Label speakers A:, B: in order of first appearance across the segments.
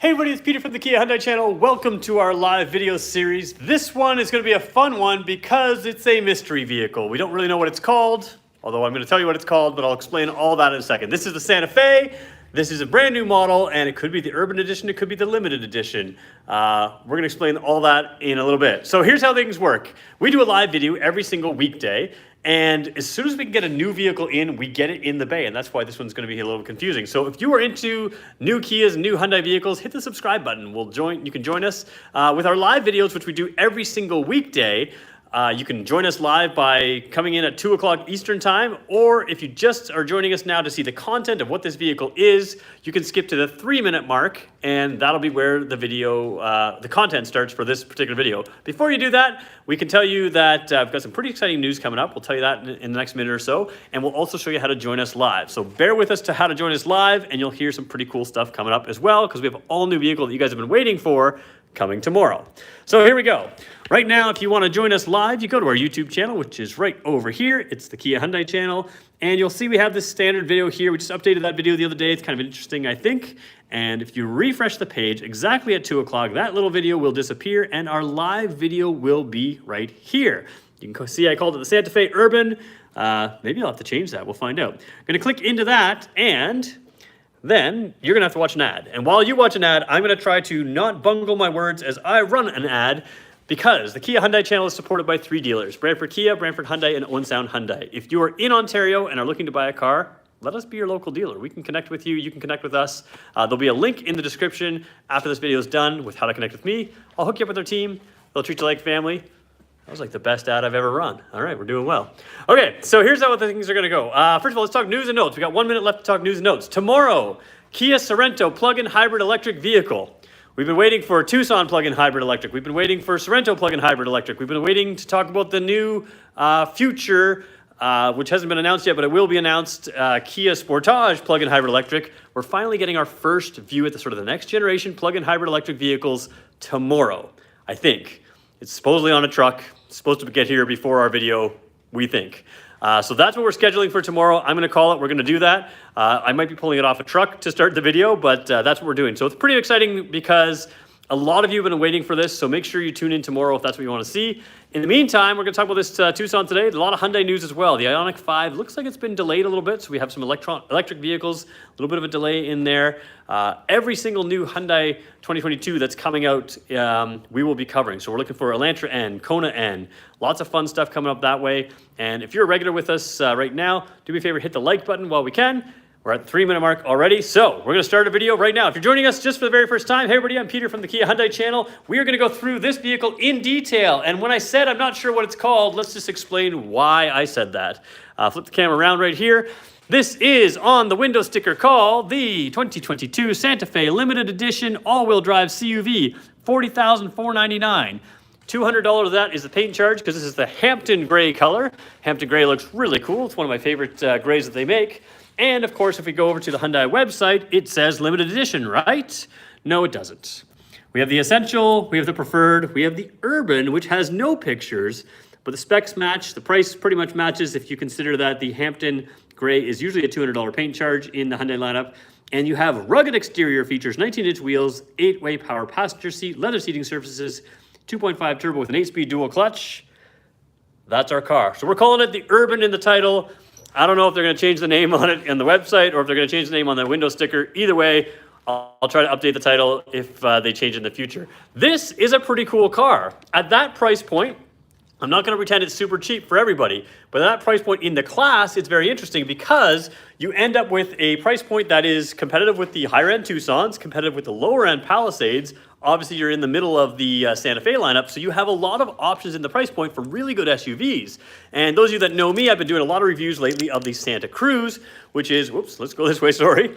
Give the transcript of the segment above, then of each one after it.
A: Hey everybody, it's Peter from the Kia Hyundai channel. Welcome to our live video series. This one is going to be a fun one because it's a mystery vehicle. We don't really know what it's called, although I'm going to tell you what it's called, but I'll explain all that in a second. This is the Santa Fe. This is a brand new model, and it could be the Urban Edition, it could be the Limited Edition. We're going to explain all that in a little bit. So here's how things work. We do a live video every single weekday, and as soon as we can get a new vehicle in, we get it in the bay, and that's why this one's going to be a little confusing. So if you are into new Kias, new Hyundai vehicles, hit the subscribe button. You can join us with our live videos, which we do every single weekday. You can join us live by coming in at 2 o'clock Eastern time, or if you just are joining us now to see the content of what this vehicle is, you can skip to the 3-minute mark, and that'll be where the video, the content starts for this particular video. Before you do that, we can tell you that I've got some pretty exciting news coming up. We'll tell you that in the next minute or so, and we'll also show you how to join us live. So bear with us to how to join us live, and you'll hear some pretty cool stuff coming up as well, because we have an all-new vehicle that you guys have been waiting for coming tomorrow. So here we go. Right now, if you want to join us live, you go to our YouTube channel, which is right over here. It's the Kia Hyundai channel, and you'll see we have this standard video here. We just updated that video the other day. It's kind of interesting, I think. And if you refresh the page exactly at 2 o'clock, that little video will disappear, and our live video will be right here. You can see I called it the Santa Fe Urban. Maybe I'll have to change that. We'll find out. I'm going to click into that, and then you're going to have to watch an ad. And while you watch an ad, I'm going to try to not bungle my words as I run an ad, because the Kia Hyundai channel is supported by 3 dealers: Brantford Kia, Brantford Hyundai, and Owen Sound Hyundai. If you are in Ontario and are looking to buy a car, let us be your local dealer. We can connect with you. You can connect with us. There'll be a link in the description after this video is done with how to connect with me. I'll hook you up with our team. They'll treat you like family. That was like the best ad I've ever run. All right, we're doing well. Okay, so here's how the things are going to go. First of all, let's talk news and notes. We got 1 minute left to talk news and notes. Tomorrow, Kia Sorento plug-in hybrid electric vehicle. We've been waiting for Tucson plug-in hybrid electric. We've been waiting for Sorento plug-in hybrid electric. We've been waiting to talk about the new future, which hasn't been announced yet, but it will be announced, Kia Sportage plug-in hybrid electric. We're finally getting our first view at the sort of the next generation plug-in hybrid electric vehicles tomorrow, I think. It's supposedly on a truck. It's supposed to get here before our video, we think. So that's what we're scheduling for tomorrow. I'm going to call it. We're going to do that. I might be pulling it off a truck to start the video, but that's what we're doing. So it's pretty exciting because a lot of you have been waiting for this, so make sure you tune in tomorrow if that's what you want to see. In the meantime, we're going to talk about this Tucson today. A lot of Hyundai news as well. The Ioniq 5 looks like it's been delayed a little bit, so we have some electric vehicles, a little bit of a delay in there. Every single new Hyundai 2022 that's coming out, we will be covering. So we're looking for Elantra N, Kona N, lots of fun stuff coming up that way. And if you're a regular with us right now, do me a favor, hit the like button while we can. We're at the 3-minute mark already, so we're going to start a video right now. If you're joining us just for the very first time, hey everybody, I'm Peter from the Kia Hyundai channel. We are going to go through this vehicle in detail, and when I said I'm not sure what it's called, let's just explain why I said that. Flip the camera around right here. This is on the window sticker called the 2022 Santa Fe Limited Edition all-wheel drive CUV, $40,499. $200 of that is the paint charge because this is the Hampton Gray color. Hampton Gray looks really cool. It's one of my favorite grays that they make. And of course, if we go over to the Hyundai website, it says limited edition, right? No, it doesn't. We have the Essential, we have the Preferred, we have the Urban, which has no pictures, but the specs match. The price pretty much matches if you consider that the Hampton Gray is usually a $200 paint charge in the Hyundai lineup. And you have rugged exterior features, 19-inch wheels, 8-way power passenger seat, leather seating surfaces, 2.5 turbo with an 8-speed dual clutch. That's our car. So we're calling it the Urban in the title. I don't know if they're going to change the name on it on the website or if they're going to change the name on the window sticker. Either way, I'll try to update the title if they change in the future. This is a pretty cool car. At that price point, I'm not going to pretend it's super cheap for everybody, but at that price point in the class, it's very interesting because you end up with a price point that is competitive with the higher-end Tucsons, competitive with the lower-end Palisades. Obviously, you're in the middle of the Santa Fe lineup, so you have a lot of options in the price point for really good SUVs. And those of you that know me, I've been doing a lot of reviews lately of the Santa Cruz, which is, whoops, let's go this way, sorry.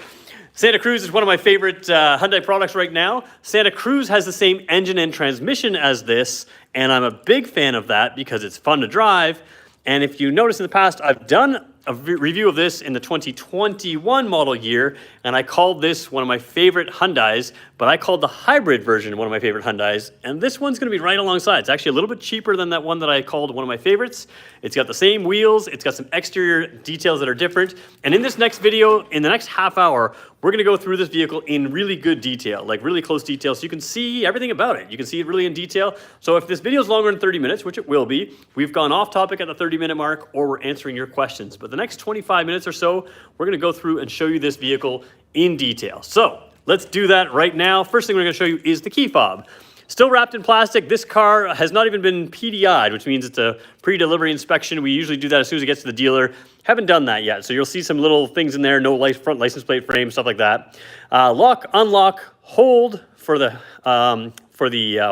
A: Santa Cruz is one of my favorite Hyundai products right now. Santa Cruz has the same engine and transmission as this, and I'm a big fan of that because it's fun to drive. And if you notice in the past, I've done a review of this in the 2021 model year, and I called this one of my favorite Hyundais, but I called the hybrid version one of my favorite Hyundais, and this one's gonna be right alongside. It's actually a little bit cheaper than that one that I called one of my favorites. It's got the same wheels, it's got some exterior details that are different, and in this next video, in the next half hour, we're gonna go through this vehicle in really good detail, like really close detail, so you can see everything about it. You can see it really in detail. So if this video is longer than 30 minutes, which it will be, we've gone off topic at the 30-minute mark, or we're answering your questions. But the next 25 minutes or so, we're gonna go through and show you this vehicle in detail. So let's do that right now. First thing we're gonna show you is the key fob. Still wrapped in plastic. This car has not even been PDI'd, which means it's a pre-delivery inspection. We usually do that as soon as it gets to the dealer. Haven't done that yet, so you'll see some little things in there, no front license plate frame, stuff like that. Lock, unlock, hold for the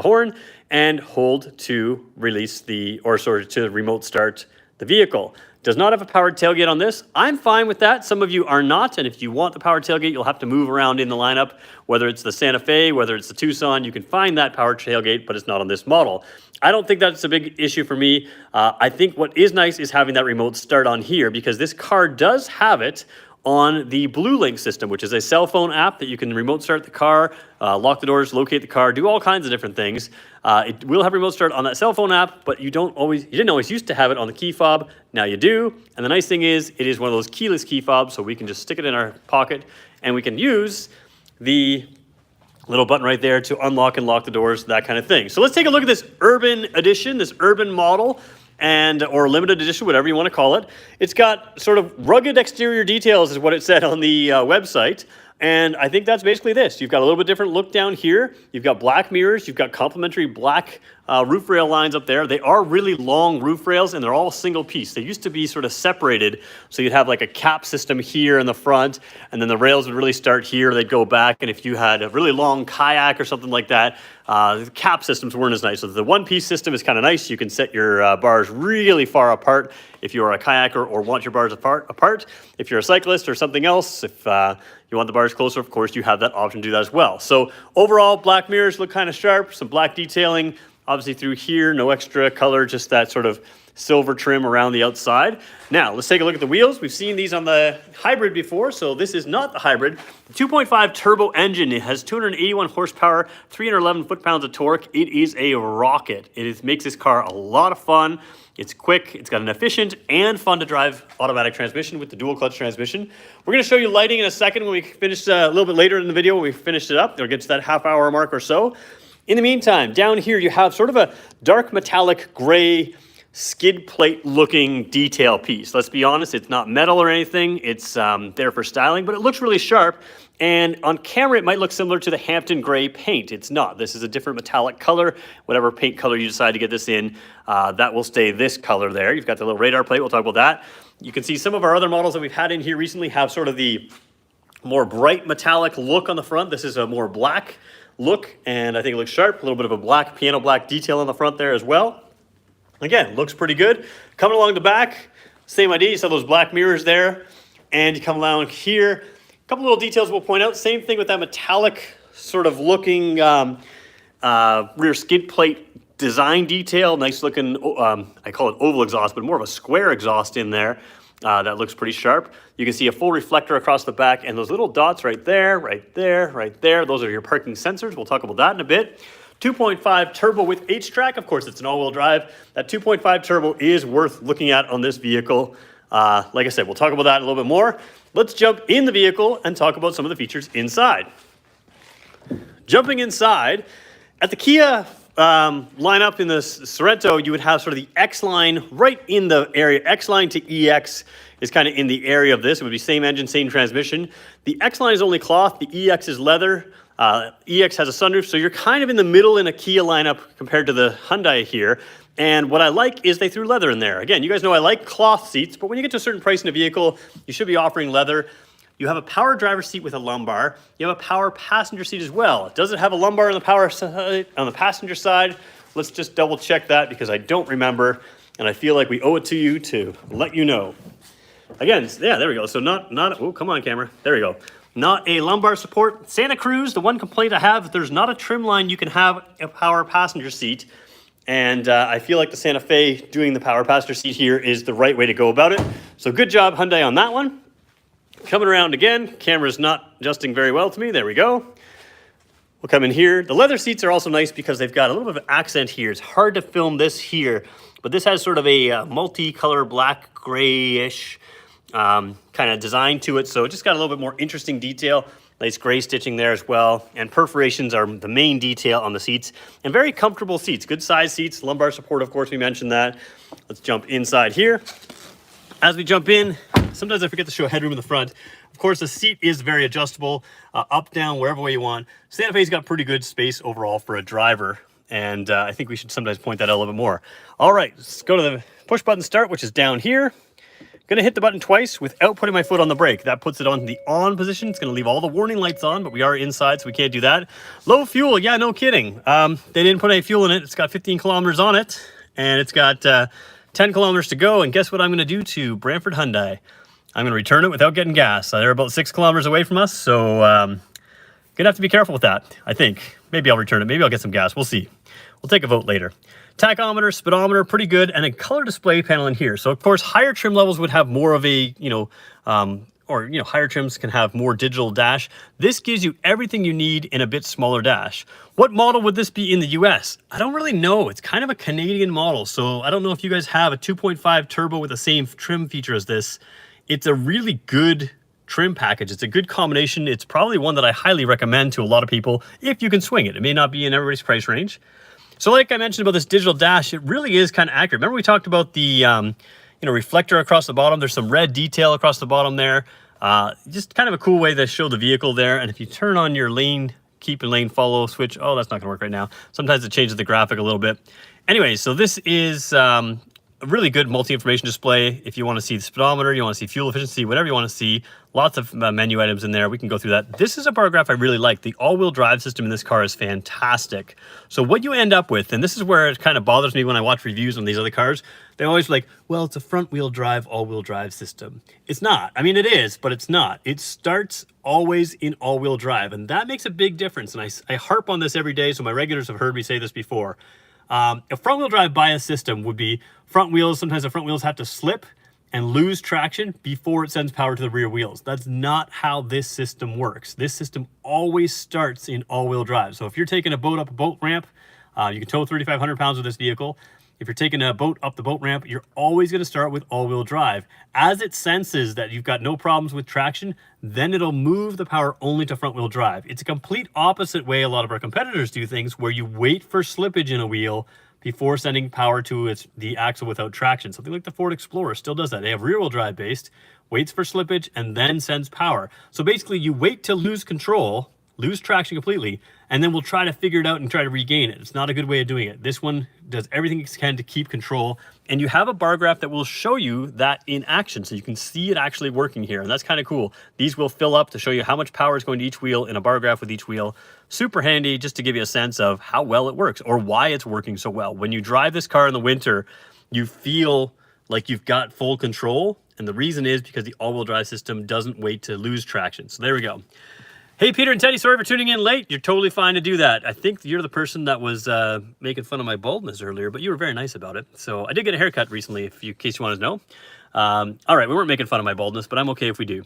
A: horn, and hold to release or to remote start the vehicle. Does not have a powered tailgate on this. I'm fine with that. Some of you are not, and if you want the powered tailgate, you'll have to move around in the lineup, whether it's the Santa Fe, whether it's the Tucson, you can find that powered tailgate, but it's not on this model. I don't think that's a big issue for me. I think what is nice is having that remote start on here, because this car does have it on the Blue Link system, which is a cell phone app that you can remote start the car, lock the doors, locate the car, do all kinds of different things. It will have remote start on that cell phone app, but you didn't always used to have it on the key fob. Now you do. And the nice thing is it is one of those keyless key fobs, so we can just stick it in our pocket and we can use the little button right there to unlock and lock the doors, that kind of thing. So let's take a look at this Urban edition, this Urban model, or limited edition, whatever you want to call it. It's got sort of rugged exterior details is what it said on the website. And I think that's basically this. You've got a little bit different look down here. You've got black mirrors. You've got complementary black roof rail lines up there. They are really long roof rails, and they're all single piece. They used to be sort of separated, so you'd have like a cap system here in the front, and then the rails would really start here. They'd go back, and if you had a really long kayak or something like that, the cap systems weren't as nice. So the one-piece system is kind of nice. You can set your bars really far apart if you're a kayaker or want your bars apart. If you're a cyclist or something else, if you want the bars closer, of course, you have that option to do that as well. So overall, black mirrors look kind of sharp, some black detailing, obviously through here, no extra color, just that sort of silver trim around the outside. Now, let's take a look at the wheels. We've seen these on the hybrid before, so this is not the hybrid. The 2.5 turbo engine, it has 281 horsepower, 311 foot-pounds of torque. It is a rocket. Makes this car a lot of fun. It's quick, it's got an efficient and fun to drive automatic transmission with the dual clutch transmission. We're gonna show you lighting in a second when we finish a little bit later in the video when we finished it up. It'll get to that half-hour mark or so. In the meantime, down here you have sort of a dark metallic gray skid plate looking detail piece. Let's be honest, it's not metal or anything. It's there for styling, but it looks really sharp. And on camera, it might look similar to the Hampton Gray paint. It's not. This is a different metallic color. Whatever paint color you decide to get this in, that will stay this color there. You've got the little radar plate. We'll talk about that. You can see some of our other models that we've had in here recently have sort of the more bright metallic look on the front. This is a more black look, and I think it looks sharp. A little bit of a black, piano black detail on the front there as well. Again, looks pretty good. Coming along the back, same idea. You saw those black mirrors there, and you come along here. A couple little details we'll point out. Same thing with that metallic sort of looking rear skid plate design detail. Nice looking, I call it oval exhaust, but more of a square exhaust in there. That looks pretty sharp. You can see a full reflector across the back, and those little dots right there, right there, right there. Those are your parking sensors. We'll talk about that in a bit. 2.5 turbo with H-Track. Of course, it's an all-wheel drive. That 2.5 turbo is worth looking at on this vehicle. Like I said, we'll talk about that a little bit more. Let's jump in the vehicle and talk about some of the features inside. Jumping inside, at the Kia lineup in the Sorento, you would have sort of the X-Line right in the area. X-Line to EX is kind of in the area of this. It would be same engine, same transmission. The X-Line is only cloth. The EX is leather. EX has a sunroof, so you're kind of in the middle in a Kia lineup compared to the Hyundai here. And what I like is they threw leather in there. Again, you guys know I like cloth seats, but when you get to a certain price in a vehicle, you should be offering leather. You have a power driver's seat with a lumbar. You have a power passenger seat as well. Does it have a lumbar on the power side, on the passenger side? Let's just double check that because I don't remember, and I feel like we owe it to you to let you know. Again, yeah, there we go. So oh, come on, camera. There we go. Not a lumbar support. Santa Cruz, the one complaint I have, there's not a trim line you can have a power passenger seat. And I feel like the Santa Fe doing the power passenger seat here is the right way to go about it. So good job, Hyundai, on that one. Coming around again, camera's not adjusting very well to me. There we go. We'll come in here. The leather seats are also nice because they've got a little bit of accent here. It's hard to film this here, but this has sort of a multicolor black grayish kind of design to it. So it just got a little bit more interesting detail. Nice gray stitching there as well. And perforations are the main detail on the seats. And very comfortable seats. Good size seats. Lumbar support, of course, we mentioned that. Let's jump inside here. As we jump in, sometimes I forget to show headroom in the front. Of course, the seat is very adjustable, up, down, wherever way you want. Santa Fe's got pretty good space overall for a driver. And I think we should sometimes point that out a little bit more. All right, let's go to the push button start, which is down here. Gonna hit the button twice without putting my foot on the brake. That puts it on the on position. It's gonna leave all the warning lights on, but we are inside, so we can't do that. Low fuel, yeah, no kidding. They didn't put any fuel in it. It's got 15 kilometers on it, and it's got 10 kilometers to go. And guess what I'm gonna do to Brantford Hyundai? I'm gonna return it without getting gas. They're about 6 kilometers away from us, so gonna have to be careful with that, I think. Maybe I'll return it, maybe I'll get some gas, we'll see. We'll take a vote later. Tachometer, speedometer, pretty good, and a color display panel in here. So of course, higher trim levels would have more of a, higher trims can have more digital dash. This gives you everything you need in a bit smaller dash. What model would this be in the US? I don't really know. It's kind of a Canadian model, so I don't know if you guys have a 2.5 turbo with the same trim feature as this. It's a really good trim package. It's a good combination. It's probably one that I highly recommend to a lot of people if you can swing it. It may not be in everybody's price range. So like I mentioned about this digital dash, it really is kind of accurate. Remember we talked about the reflector across the bottom? There's some red detail across the bottom there. Just kind of a cool way to show the vehicle there. And if you turn on your lane, keep and lane follow switch, oh, that's not gonna work right now. Sometimes it changes the graphic a little bit. Anyway, so this is a really good multi-information display. If you want to see the speedometer, you want to see fuel efficiency, whatever you want to see, lots of menu items in there. We can go through that. This is a bar graph I really like. The all-wheel drive system in this car is fantastic. So what you end up with, and this is where it kind of bothers me when I watch reviews on these other cars, they're always like, well, it's a front-wheel drive, all-wheel drive system. It's not. I mean, it is, but it's not. It starts always in all-wheel drive, and that makes a big difference. And I harp on this every day, so my regulars have heard me say this before. A front-wheel drive bias system would be front wheels. Sometimes the front wheels have to slip and lose traction before it sends power to the rear wheels. That's not how this system works. This system always starts in all-wheel drive. So if you're taking a boat up a boat ramp, you can tow 3,500 pounds with this vehicle. If you're taking a boat up the boat ramp, you're always gonna start with all-wheel drive. As it senses that you've got no problems with traction, then it'll move the power only to front-wheel drive. It's a complete opposite way a lot of our competitors do things, where you wait for slippage in a wheel before sending power to the axle without traction. Something like the Ford Explorer still does that. They have rear-wheel drive based, waits for slippage, and then sends power. So basically, you wait to lose control, lose traction completely, and then we'll try to figure it out and try to regain it. It's not a good way of doing it. This one does everything it can to keep control, and you have a bar graph that will show you that in action, so you can see it actually working here, and that's kind of cool. These will fill up to show you how much power is going to each wheel in a bar graph with each wheel. Super handy just to give you a sense of how well it works or why it's working so well. When you drive this car in the winter, you feel like you've got full control, and the reason is because the all-wheel drive system doesn't wait to lose traction. So there we go. Hey, Peter and Teddy, sorry for tuning in late. You're totally fine to do that. I think you're the person that was making fun of my baldness earlier, but you were very nice about it. So I did get a haircut recently, in case you want to know. All right, we weren't making fun of my baldness, but I'm okay if we do.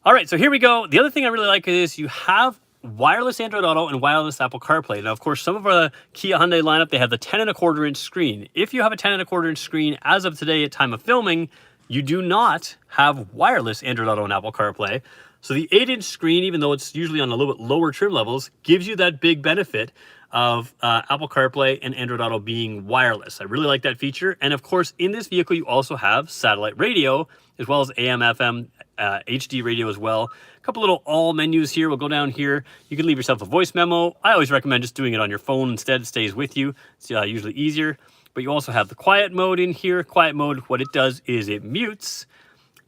A: All right, so here we go. The other thing I really like is you have wireless Android Auto and wireless Apple CarPlay. Now, of course, some of our Kia Hyundai lineup, they have the 10.25 inch screen. If you have a 10.25 inch screen, as of today at time of filming, you do not have wireless Android Auto and Apple CarPlay. So the 8-inch screen, even though it's usually on a little bit lower trim levels, gives you that big benefit of Apple CarPlay and Android Auto being wireless. I really like that feature. And of course, in this vehicle, you also have satellite radio, as well as AM, FM, HD radio as well. A couple little all menus here. We'll go down here. You can leave yourself a voice memo. I always recommend just doing it on your phone instead. It stays with you. It's usually easier. But you also have the quiet mode in here. Quiet mode, what it does is it mutes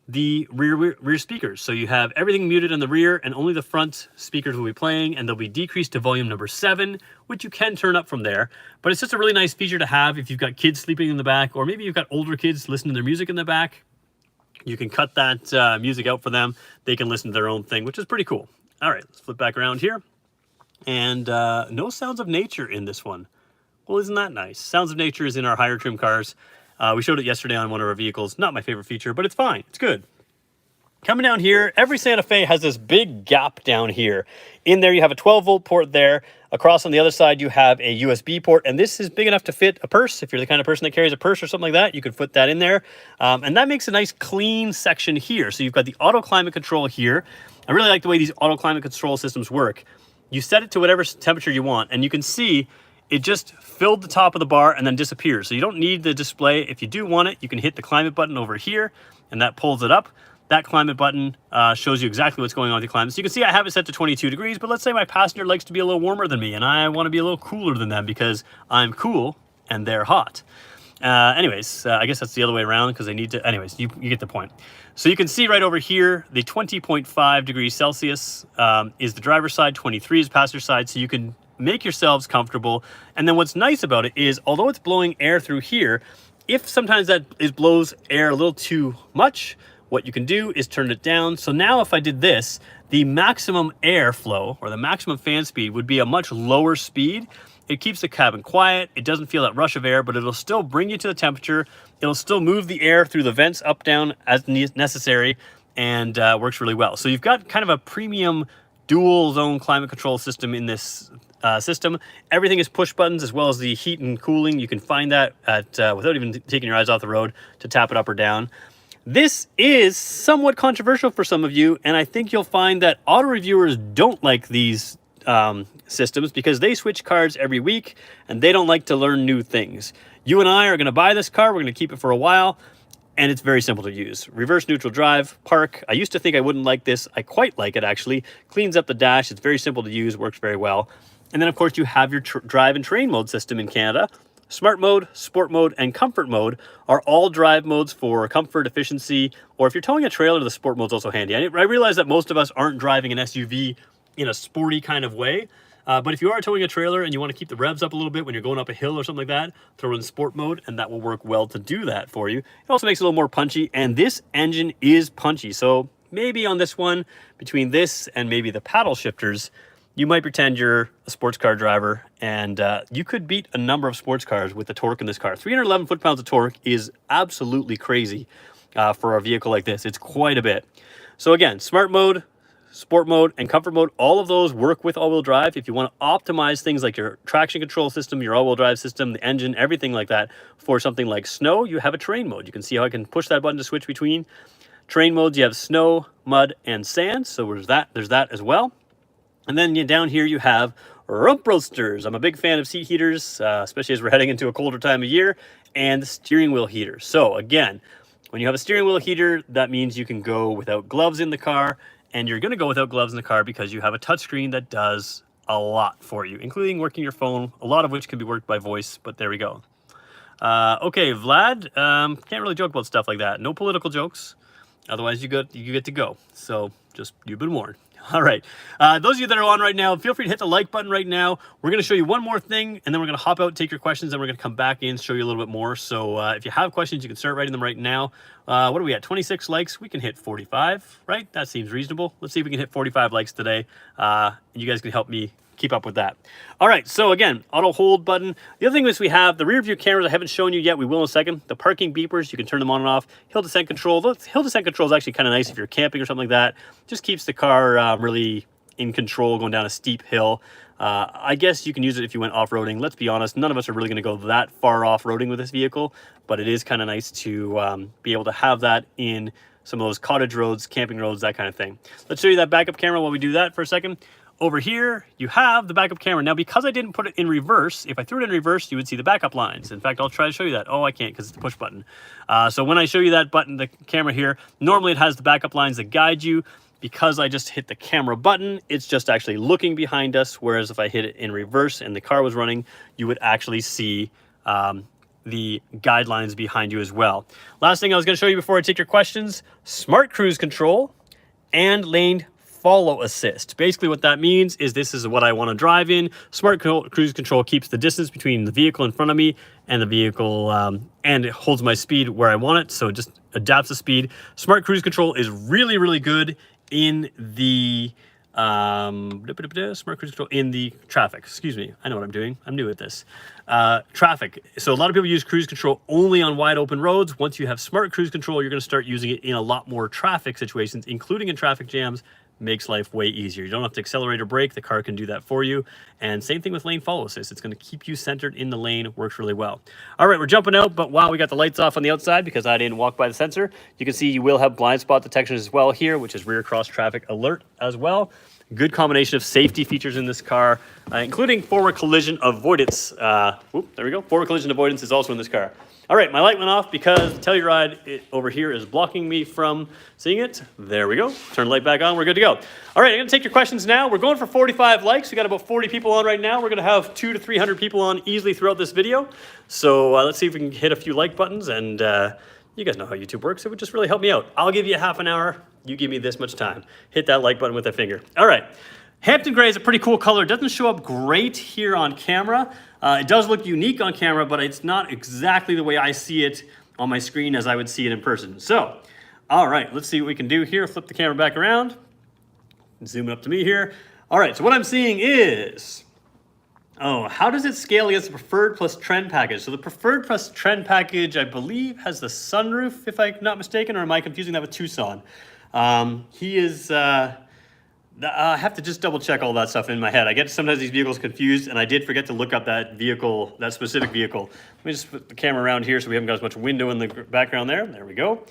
A: the rear speakers. So you have everything muted in the rear, and only the front speakers will be playing, and they'll be decreased to volume number 7, which you can turn up from there. But it's just a really nice feature to have if you've got kids sleeping in the back, or maybe you've got older kids listening to their music in the back. You can cut that music out for them. They can listen to their own thing, which is pretty cool. All right, let's flip back around here. And no sounds of nature in this one. Well, isn't that nice? Sounds of nature is in our higher trim cars. We showed it yesterday on one of our vehicles. Not my favorite feature, but it's fine. It's good. Coming down here, every Santa Fe has this big gap down here. In there, you have a 12-volt port there. Across on the other side, you have a USB port, and this is big enough to fit a purse. If you're the kind of person that carries a purse or something like that, you could put that in there. And that makes a nice clean section here. So you've got the auto climate control here. I really like the way these auto climate control systems work. You set it to whatever temperature you want, and you can see it just filled the top of the bar and then disappears. So you don't need the display. If you do want it, you can hit the climate button over here, and that pulls it up. That climate button shows you exactly what's going on with the climate. So you can see I have it set to 22 degrees, but let's say my passenger likes to be a little warmer than me, and I want to be a little cooler than them because I'm cool and they're hot. I guess that's the other way around because they need to. Anyways, you get the point. So you can see right over here, the 20.5 degrees Celsius is the driver's side, 23 is passenger side, so you can make yourselves comfortable. And then what's nice about it is, although it's blowing air through here, if sometimes blows air a little too much, what you can do is turn it down. So now if I did this, the maximum airflow or the maximum fan speed would be a much lower speed. It keeps the cabin quiet. It doesn't feel that rush of air, but it'll still bring you to the temperature. It'll still move the air through the vents up, down as necessary, and works really well. So you've got kind of a premium dual zone climate control system in this system. Everything is push buttons as well as the heat and cooling. You can find that without even taking your eyes off the road to tap it up or down. This is somewhat controversial for some of you, and I think you'll find that auto reviewers don't like these systems because they switch cars every week and they don't like to learn new things. You and I are going to buy this car. We're going to keep it for a while, and it's very simple to use. Reverse neutral drive, park. I used to think I wouldn't like this. I quite like it, actually. Cleans up the dash. It's very simple to use, works very well. And then, of course, you have your drive and train mode system in Canada. Smart mode, sport mode, and comfort mode are all drive modes for comfort, efficiency, or if you're towing a trailer, the sport mode's also handy. I realize that most of us aren't driving an SUV in a sporty kind of way, but if you are towing a trailer and you want to keep the revs up a little bit when you're going up a hill or something like that, throw in sport mode, and that will work well to do that for you. It also makes it a little more punchy, and this engine is punchy, so maybe on this one, between this and maybe the paddle shifters, you might pretend you're a sports car driver, and you could beat a number of sports cars with the torque in this car. 311 foot-pounds of torque is absolutely crazy for a vehicle like this. It's quite a bit. So again, smart mode, sport mode, and comfort mode, all of those work with all-wheel drive. If you want to optimize things like your traction control system, your all-wheel drive system, the engine, everything like that, for something like snow, you have a terrain mode. You can see how I can push that button to switch between terrain modes. You have snow, mud, and sand, so there's that as well. And then down here you have rump roasters. I'm a big fan of seat heaters, especially as we're heading into a colder time of year, and the steering wheel heater. So again, when you have a steering wheel heater, that means you can go without gloves in the car, and you're going to go without gloves in the car because you have a touchscreen that does a lot for you, including working your phone, a lot of which can be worked by voice, but there we go. Okay, Vlad, can't really joke about stuff like that. No political jokes, otherwise you get to go. So just, you've been warned. All right, those of you that are on right now, feel free to hit the like button right now. We're going to show you one more thing, and then we're going to hop out, take your questions, and we're going to come back in, show you a little bit more. So if you have questions, you can start writing them right now. What are we at, 26 likes? We can hit 45, right? That seems reasonable. Let's see if we can hit 45 likes today. You guys can help me keep up with that. All right, so again, auto hold button. The other thing is we have the rear view cameras. I haven't shown you yet. We will in a second. The parking beepers, you can turn them on and off. Hill descent control. The hill descent control is actually kind of nice if you're camping or something like that. Just keeps the car really in control going down a steep hill. I guess you can use it if you went off-roading. Let's be honest, none of us are really going to go that far off-roading with this vehicle, but it is kind of nice to be able to have that in some of those cottage roads, camping roads, that kind of thing. Let's show you that backup camera while we do that for a second. Over here, you have the backup camera. Now, because I didn't put it in reverse, if I threw it in reverse, you would see the backup lines. In fact, I'll try to show you that. Oh, I can't because it's the push button. So when I show you that button, the camera here, normally it has the backup lines that guide you. Because I just hit the camera button, it's just actually looking behind us, whereas if I hit it in reverse and the car was running, you would actually see the guidelines behind you as well. Last thing I was going to show you before I take your questions, smart cruise control and lane follow assist. Basically what that means is this is what I want to drive in. Smart cruise control keeps the distance between the vehicle in front of me and the vehicle, and it holds my speed where I want it, so it just adapts the speed. Smart cruise control is really, really good in the Smart cruise control in the traffic. Excuse me. I know what I'm doing. I'm new at this. Traffic. So a lot of people use cruise control only on wide open roads. Once you have smart cruise control, you're going to start using it in a lot more traffic situations, including in traffic jams. Makes life way easier. You don't have to accelerate or brake. The car can do that for you. And same thing with lane follow assist. It's going to keep you centered in the lane. Works really well. All right, we're jumping out, but wow, we got the lights off on the outside because I didn't walk by the sensor. You can see you will have blind spot detection as well here, which is rear cross traffic alert as well. Good combination of safety features in this car, including forward collision avoidance. There we go. Forward collision avoidance is also in this car. All right, my light went off because the Telluride over here is blocking me from seeing it. There we go. Turn the light back on. We're good to go. All right, I'm going to take your questions now. We're going for 45 likes. We got about 40 people on right now. We're going to have 200 to 300 people on easily throughout this video. So let's see if we can hit a few like buttons. And you guys know how YouTube works. It would just really help me out. I'll give you a half an hour. You give me this much time. Hit that like button with a finger. All right. Hampton Gray is a pretty cool color. It doesn't show up great here on camera. It does look unique on camera, but it's not exactly the way I see it on my screen as I would see it in person. So, all right, let's see what we can do here. Flip the camera back around. Zoom it up to me here. All right, so what I'm seeing is, how does it scale against the Preferred plus Trend package? So the Preferred plus Trend package, I believe, has the sunroof, if I'm not mistaken, or am I confusing that with Tucson? He is... I have to just double check all that stuff in my head. I get sometimes these vehicles confused, and I did forget to look up that vehicle, that specific vehicle. Let me just put the camera around here so we haven't got as much window in the background there. There we go.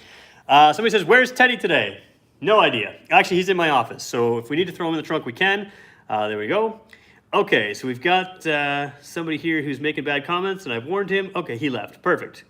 A: Somebody says, where's Teddy today? No idea. Actually, he's in my office, so if we need to throw him in the trunk, we can. There we go. Okay, so we've got somebody here who's making bad comments, and I've warned him. Okay, he left. Perfect.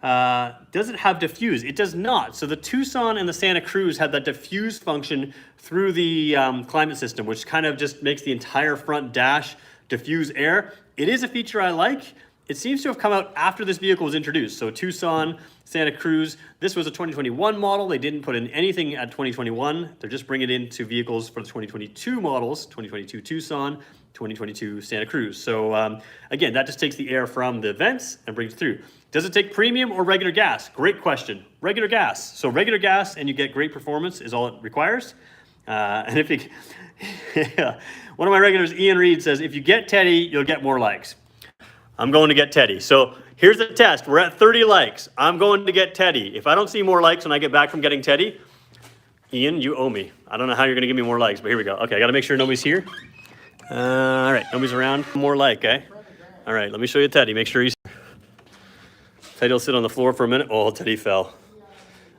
A: Does it have diffuse? It does not. So the Tucson and the Santa Cruz have that diffuse function through the climate system, which kind of just makes the entire front dash diffuse air. It is a feature I like. It seems to have come out after this vehicle was introduced. So Tucson, Santa Cruz, this was a 2021 model. They didn't put in anything at 2021. They're just bringing it into vehicles for the 2022 models, 2022 Tucson, 2022 Santa Cruz. So again, that just takes the air from the vents and brings it through. Does it take premium or regular gas? Great question. Regular gas. So regular gas and you get great performance is all it requires. And if you, one of my regulars, Ian Reed, says, if you get Teddy, you'll get more likes. I'm going to get Teddy. So here's the test. We're at 30 likes. I'm going to get Teddy. If I don't see more likes when I get back from getting Teddy, Ian, you owe me. I don't know how you're going to give me more likes, but here we go. Okay, I got to make sure nobody's here. All right, nobody's around. More like, eh? All right, let me show you Teddy. Make sure he's... Teddy will sit on the floor for a minute. Oh, Teddy fell.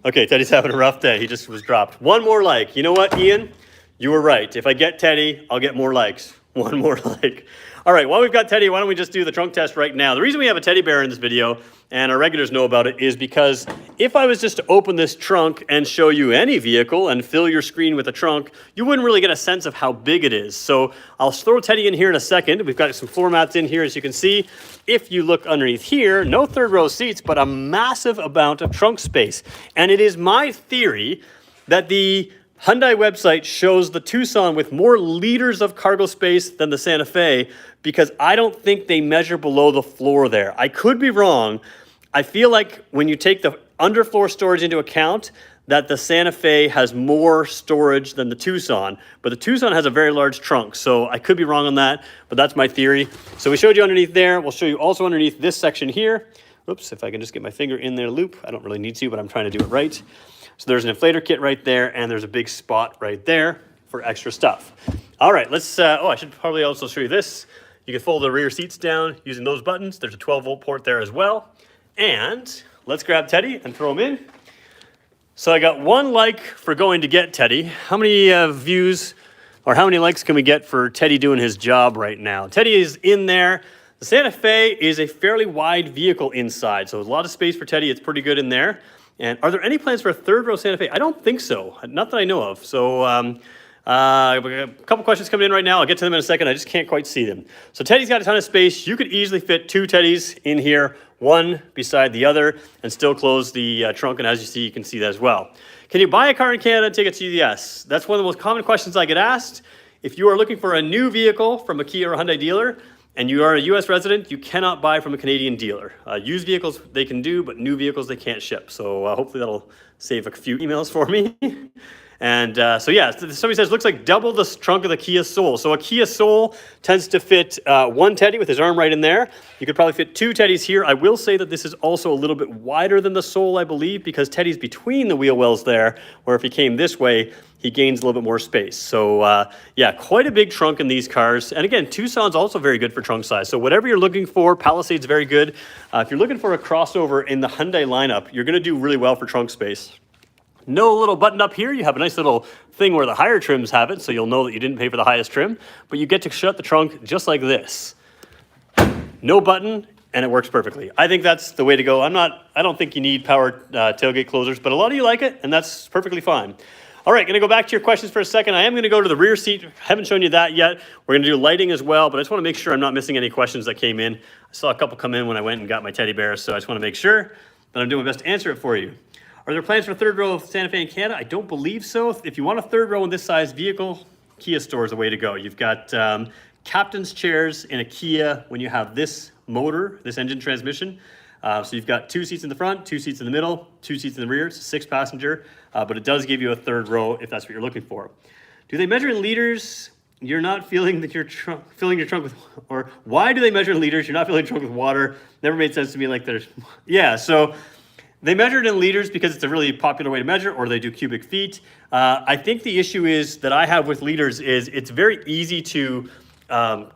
A: Okay, Teddy's having a rough day. He just was dropped. One more like. You know what, Ian? You were right. If I get Teddy, I'll get more likes. One more like. All right, while we've got Teddy, why don't we just do the trunk test right now? The reason we have a teddy bear in this video, and our regulars know about it, is because if I was just to open this trunk and show you any vehicle and fill your screen with a trunk, you wouldn't really get a sense of how big it is. So I'll throw Teddy in here in a second. We've got some floor mats in here, as you can see. If you look underneath here, no third row seats, but a massive amount of trunk space. And it is my theory that the Hyundai website shows the Tucson with more liters of cargo space than the Santa Fe because I don't think they measure below the floor there. I could be wrong. I feel like when you take the underfloor storage into account, that the Santa Fe has more storage than the Tucson, but the Tucson has a very large trunk, so I could be wrong on that, but that's my theory. So we showed you underneath there. We'll show you also underneath this section here. Oops, if I can just get my finger in there loop. I don't really need to, but I'm trying to do it right. So there's an inflator kit right there, and there's a big spot right there for extra stuff. All right, let's, I should probably also show you this. You can fold the rear seats down using those buttons. There's a 12-volt port there as well. And let's grab Teddy and throw him in. So I got one like for going to get Teddy. How many views or how many likes can we get for Teddy doing his job right now? Teddy is in there. The Santa Fe is a fairly wide vehicle inside, so there's a lot of space for Teddy. It's pretty good in there. And are there any plans for a third row Santa Fe? I don't think so, not that I know of. So a couple questions coming in right now. I'll get to them in a second. I just can't quite see them. So Teddy's got a ton of space. You could easily fit two Teddys in here, one beside the other, and still close the trunk. And as you see, you can see that as well. Can you buy a car in Canada and take it to the US? That's one of the most common questions I get asked. If you are looking for a new vehicle from a Kia or Hyundai dealer, and you are a US resident, you cannot buy from a Canadian dealer. Used vehicles they can do, but new vehicles they can't ship. So hopefully that'll save a few emails for me. And so yeah, somebody says looks like double the trunk of the Kia Soul. So a Kia Soul tends to fit one Teddy with his arm right in there. You could probably fit two Teddys here. I will say that this is also a little bit wider than the Soul, I believe, because Teddy's between the wheel wells there, where if he came this way, he gains a little bit more space. So yeah, quite a big trunk in these cars. And again, Tucson's also very good for trunk size. So whatever you're looking for, Palisade's very good. If you're looking for a crossover in the Hyundai lineup, you're gonna do really well for trunk space. No little button up here. You have a nice little thing where the higher trims have it, so you'll know that you didn't pay for the highest trim, but you get to shut the trunk just like this. No button, and it works perfectly. I think that's the way to go. I don't think you need power tailgate closers, but a lot of you like it, and that's perfectly fine. All right, gonna go back to your questions for a second. I am gonna go to the rear seat. Haven't shown you that yet. We're gonna do lighting as well, but I just wanna make sure I'm not missing any questions that came in. I saw a couple come in when I went and got my teddy bear, so I just wanna make sure that I'm doing my best to answer it for you. Are there plans for third row of Santa Fe in Canada? I don't believe so. If you want a third row in this size vehicle, Kia Store is the way to go. You've got captain's chairs in a Kia when you have this motor, this engine transmission. So you've got 2 seats in the front, 2 seats in the middle, 2 seats in the rear. It's a 6-passenger, but it does give you a third row if that's what you're looking for. Do they measure in liters? You're not filling your trunk with, or why do they measure in liters? You're not filling your trunk with water. Never made sense to me. Like there's, yeah. So they measure it in liters because it's a really popular way to measure, or they do cubic feet. I think the issue is that I have with liters is it's very easy to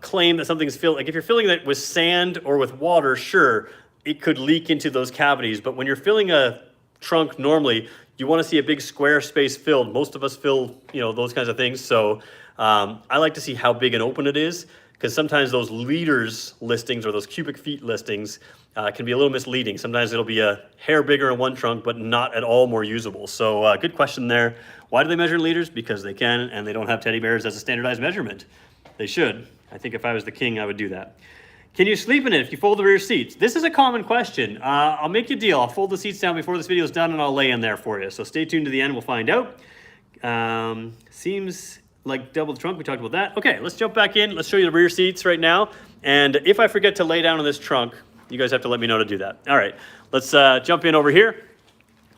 A: claim that something's filled. Like if you're filling it with sand or with water, sure, it could leak into those cavities. But when you're filling a trunk normally, you want to see a big square space filled. Most of us fill, those kinds of things. So I like to see how big and open it is, because sometimes those liters listings or those cubic feet listings can be a little misleading. Sometimes it'll be a hair bigger in one trunk, but not at all more usable. So good question there. Why do they measure in liters? Because they can, and they don't have teddy bears as a standardized measurement. They should. I think if I was the king, I would do that. Can you sleep in it if you fold the rear seats? This is a common question. I'll make you a deal. I'll fold the seats down before this video is done, and I'll lay in there for you. So stay tuned to the end. We'll find out. Seems like double the trunk. We talked about that. Okay, let's jump back in. Let's show you the rear seats right now. And if I forget to lay down on this trunk, you guys have to let me know to do that. All right, let's jump in over here.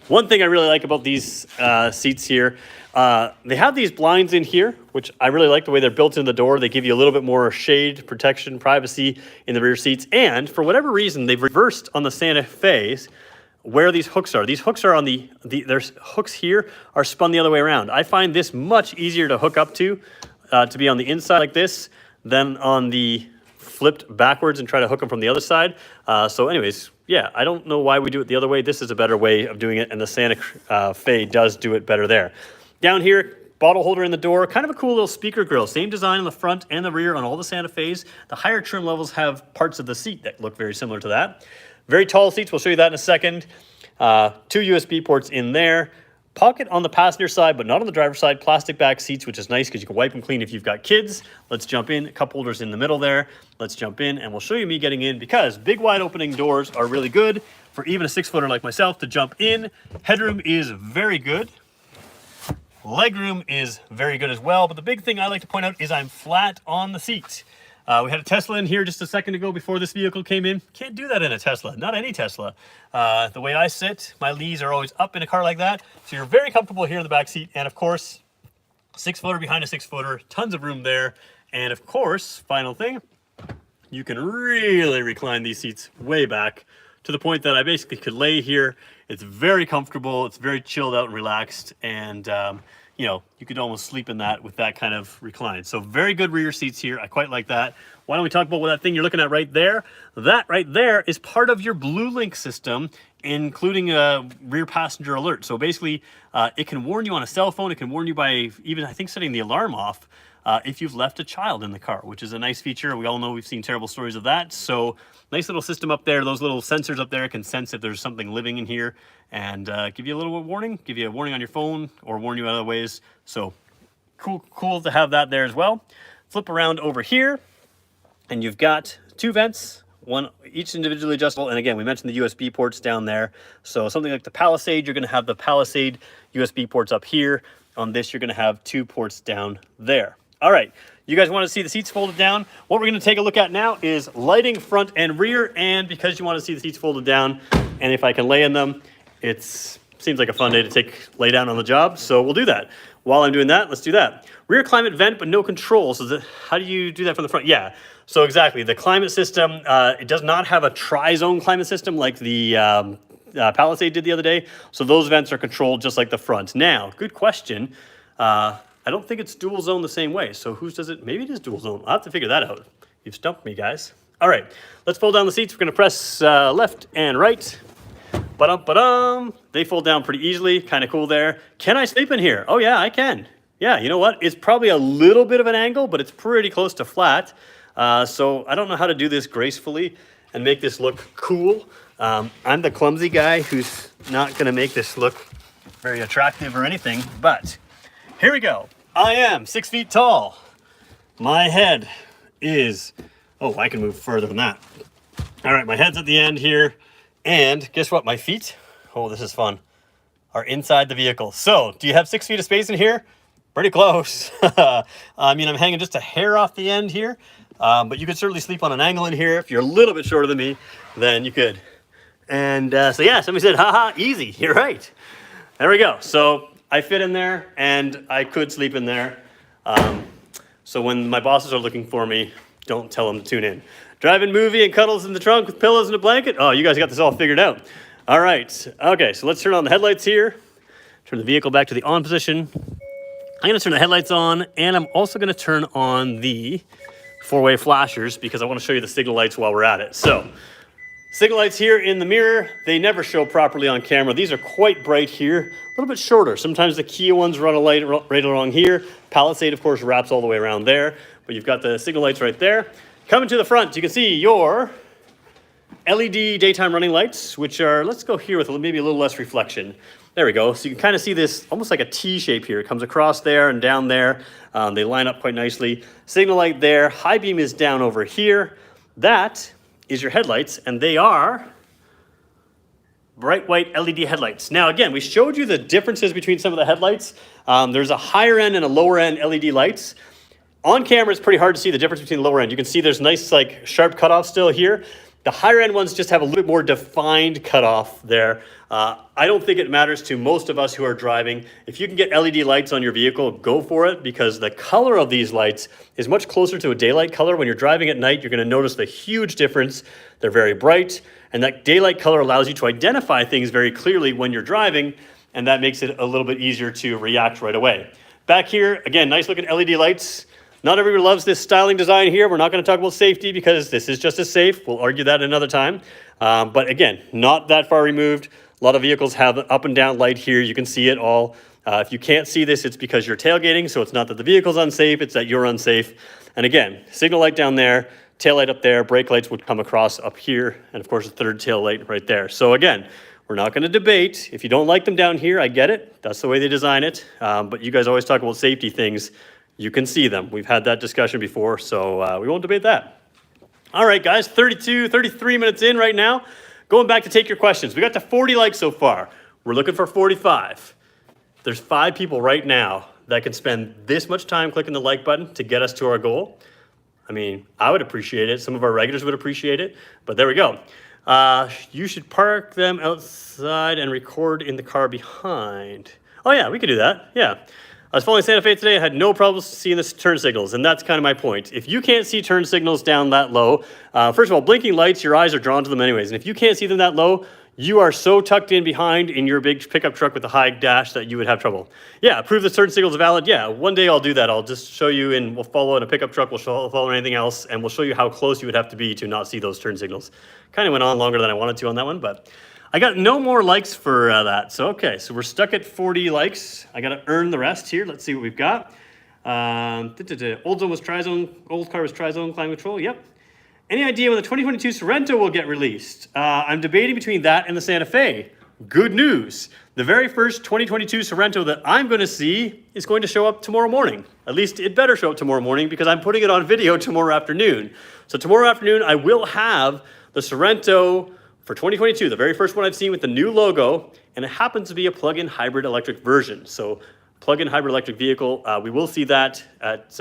A: One thing I really like about these seats here, they have these blinds in here, which I really like the way they're built into the door. They give you a little bit more shade, protection, privacy in the rear seats. And for whatever reason, they've reversed on the Santa Fe's where these hooks are. These hooks are on there's hooks here are spun the other way around. I find this much easier to hook up to be on the inside like this than on the flipped backwards and try to hook them from the other side. So anyways, yeah, I don't know why we do it the other way. This is a better way of doing it, and the Santa Fe does do it better there. Down here, bottle holder in the door, kind of a cool little speaker grill. Same design on the front and the rear on all the Santa Fe's. The higher trim levels have parts of the seat that look very similar to that. Very tall seats, we'll show you that in a second. 2 USB ports in there. Pocket on the passenger side, but not on the driver's side. Plastic back seats, which is nice because you can wipe them clean if you've got kids. Let's jump in. Cup holders in the middle there. Let's jump in, and we'll show you me getting in, because big wide opening doors are really good for even a 6-footer like myself to jump in. Headroom is very good. Legroom is very good as well, but the big thing I like to point out is I'm flat on the seat. We had a Tesla in here just a second ago before this vehicle came in. Can't do that in a Tesla, not any Tesla. The way I sit, my knees are always up in a car like that. So you're very comfortable here in the back seat. And of course, 6-footer behind a 6-footer, tons of room there. And of course, final thing, you can really recline these seats way back to the point that I basically could lay here. It's very comfortable. It's very chilled out and relaxed. And you could almost sleep in that with that kind of recline. So very good rear seats here. I quite like that. Why don't we talk about what that thing you're looking at right there? That right there is part of your Blue Link system, including a rear passenger alert. So basically, it can warn you on a cell phone. It can warn you by even, I think, setting the alarm off if you've left a child in the car, which is a nice feature. We all know we've seen terrible stories of that. So nice little system up there. Those little sensors up there can sense if there's something living in here and give you a little warning, give you a warning on your phone or warn you other ways. So cool to have that there as well. Flip around over here and you've got 2 vents, one each individually adjustable. And again, we mentioned the USB ports down there. So something like the Palisade, you're going to have the Palisade USB ports up here. On this, you're going to have 2 ports down there. All right, you guys want to see the seats folded down? What we're going to take a look at now is lighting front and rear. And because you want to see the seats folded down, and if I can lay in them, it seems like a fun day to lay down on the job. So we'll do that. while I'm doing that, let's do that. Rear climate vent, but no control. So how do you do that from the front? Yeah, so exactly. The climate system, it does not have a tri-zone climate system like the Palisade did the other day. So those vents are controlled just like the front. Now, good question. I don't think it's dual zone the same way. So whose does it? Maybe it is dual zone. I'll have to figure that out. You've stumped me, guys. All right, let's fold down the seats. We're gonna press left and right. Ba-dum. They fold down pretty easily, kind of cool there. Can I sleep in here? Oh yeah, I can. Yeah, you know what? It's probably a little bit of an angle, but it's pretty close to flat. So I don't know how to do this gracefully and make this look cool. I'm the clumsy guy who's not gonna make this look very attractive or anything, but here we go. I am 6 feet tall. My head is, oh, I can move further than that. All right, my head's at the end here. And guess what? My feet, oh, this is fun, are inside the vehicle. So do you have 6 feet of space in here? Pretty close. I mean, I'm hanging just a hair off the end here, but you could certainly sleep on an angle in here. If you're a little bit shorter than me, then you could. And so yeah, somebody said, haha, easy. You're right. There we go. So I fit in there and I could sleep in there. So when my bosses are looking for me, don't tell them to tune in. Driving movie and cuddles in the trunk with pillows and a blanket. Oh, you guys got this all figured out. All right. Okay, so let's turn on the headlights here. Turn the vehicle back to the on position. I'm gonna turn the headlights on, and I'm also gonna turn on the four-way flashers because I wanna show you the signal lights while we're at it. So, signal lights here in the mirror, they never show properly on camera. These are quite bright here, a little bit shorter. Sometimes the Kia ones run a light right along here. Palisade, of course, wraps all the way around there, but you've got the signal lights right there. Coming to the front, you can see your LED daytime running lights, which are, let's go here with maybe a little less reflection. There we go. So you can kind of see this almost like a T shape here. It comes across there and down there. They line up quite nicely. Signal light there. High beam is down over here. That is your headlights, and they are bright white LED headlights. Now, again, we showed you the differences between some of the headlights. There's a higher end and a lower end LED lights. On camera, it's pretty hard to see the difference between the lower end. You can see there's nice, like, sharp cutoff still here. The higher end ones just have a little bit more defined cutoff there. I don't think it matters to most of us who are driving. If you can get LED lights on your vehicle, go for it, because the color of these lights is much closer to a daylight color. When you're driving at night, you're gonna notice the huge difference. They're very bright, and that daylight color allows you to identify things very clearly when you're driving, and that makes it a little bit easier to react right away. Back here, again, nice looking LED lights. Not everybody loves this styling design here. We're not going to talk about safety because this is just as safe. We'll argue that another time. But again, not that far removed. A lot of vehicles have an up and down light here. You can see it all. If you can't see this, it's because you're tailgating. So it's not that the vehicle's unsafe, it's that you're unsafe. And again, signal light down there, tail light up there, brake lights would come across up here, and of course a third tail light right there. So again, we're not going to debate. If you don't like them down here, I get it. That's the way they design it. But you guys always talk about safety things. You can see them. We've had that discussion before, so we won't debate that. All right, guys, 33 minutes in right now. Going back to take your questions. We got to 40 likes so far. We're looking for 45. There's 5 people right now that can spend this much time clicking the like button to get us to our goal. I mean, I would appreciate it. Some of our regulars would appreciate it, but there we go. You should park them outside and record in the car behind. Oh yeah, we could do that, yeah. I was following Santa Fe today. I had no problems seeing the turn signals, and that's kind of my point. If you can't see turn signals down that low, first of all, blinking lights, your eyes are drawn to them anyways. And if you can't see them that low, you are so tucked in behind in your big pickup truck with a high dash that you would have trouble. Yeah, prove the turn signals are valid. Yeah, one day I'll do that. I'll just show you, and we'll follow in a pickup truck. We'll follow anything else, and we'll show you how close you would have to be to not see those turn signals. Kind of went on longer than I wanted to on that one, but I got no more likes for that. So, okay, so we're stuck at 40 likes. I got to earn the rest here. Let's see what we've got. Old zone was tri-zone, old car was tri-zone, climate control. Yep. Any idea when the 2022 Sorento will get released? I'm debating between that and the Santa Fe. Good news. The very first 2022 Sorento that I'm going to see is going to show up tomorrow morning. At least it better show up tomorrow morning because I'm putting it on video tomorrow afternoon. So tomorrow afternoon, I will have the Sorento for 2022, the very first one I've seen with the new logo, and it happens to be a plug-in hybrid electric version. So plug-in hybrid electric vehicle, we will see that at,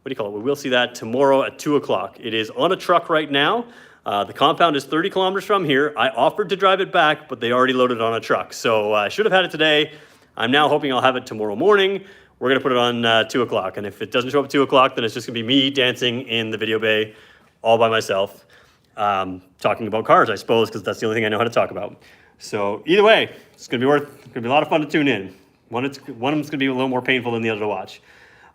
A: we will see that tomorrow at 2 o'clock. It is on a truck right now. The compound is 30 kilometers from here. I offered to drive it back, but they already loaded it on a truck. So I should have had it today. I'm now hoping I'll have it tomorrow morning. We're going to put it on 2 o'clock. And if it doesn't show up at 2 o'clock, then it's just going to be me dancing in the video bay all by myself, talking about cars, I suppose, because that's the only thing I know how to talk about. So either way, it's going to be a lot of fun to tune in. One of them's going to be a little more painful than the other to watch.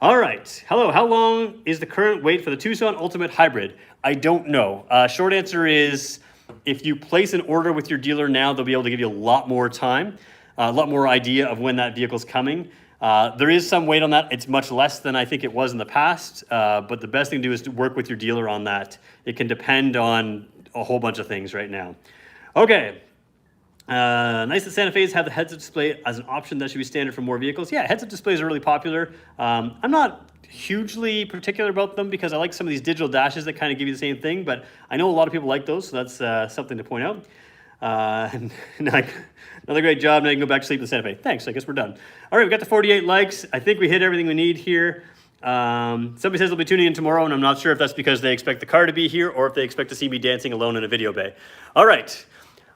A: All right. Hello. How long is the current wait for the Tucson Ultimate Hybrid? I don't know. Short answer is if you place an order with your dealer now, they'll be able to give you a lot more time, a lot more idea of when that vehicle's coming. There is some wait on that. It's much less than I think it was in the past, but the best thing to do is to work with your dealer on that. It can depend on a whole bunch of things right now. Okay. Nice that Santa Fe's have the heads-up display as an option that should be standard for more vehicles. Yeah, heads-up displays are really popular. I'm not hugely particular about them because I like some of these digital dashes that kind of give you the same thing, but I know a lot of people like those, so that's something to point out. Another great job. Now you can go back to sleep in Santa Fe. Thanks. I guess we're done. All right, we got to 48 likes. I think we hit everything we need here. Somebody says they'll be tuning in tomorrow, and I'm not sure if that's because they expect the car to be here or if they expect to see me dancing alone in a video bay. All right.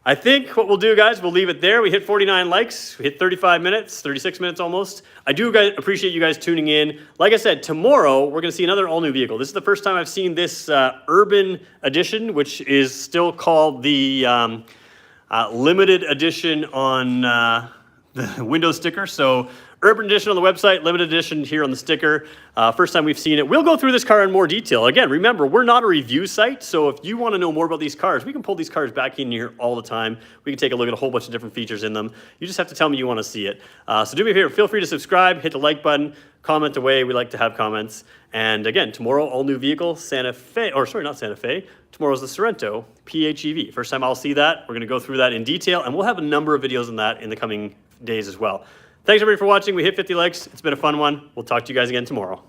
A: I think what we'll do, guys, we'll leave it there. We hit 49 likes. We hit 35 minutes, 36 minutes almost. I do appreciate you guys tuning in. Like I said, tomorrow we're going to see another all-new vehicle. This is the first time I've seen this Urban Edition, which is still called the limited edition on the window sticker. So Urban Edition on the website, limited edition here on the sticker. First time we've seen it. We'll go through this car in more detail. Again, remember, we're not a review site, so if you want to know more about these cars, we can pull these cars back in here all the time. We can take a look at a whole bunch of different features in them. You just have to tell me you want to see it. So do me a favor, feel free to subscribe, hit the like button, comment away. We like to have comments. And again, tomorrow, all new vehicle, Santa Fe, or sorry, not Santa Fe. Tomorrow's the Sorento PHEV. First time I'll see that. We're going to go through that in detail, and we'll have a number of videos on that in the coming days as well. Thanks everybody for watching. We hit 50 likes. It's been a fun one. We'll talk to you guys again tomorrow.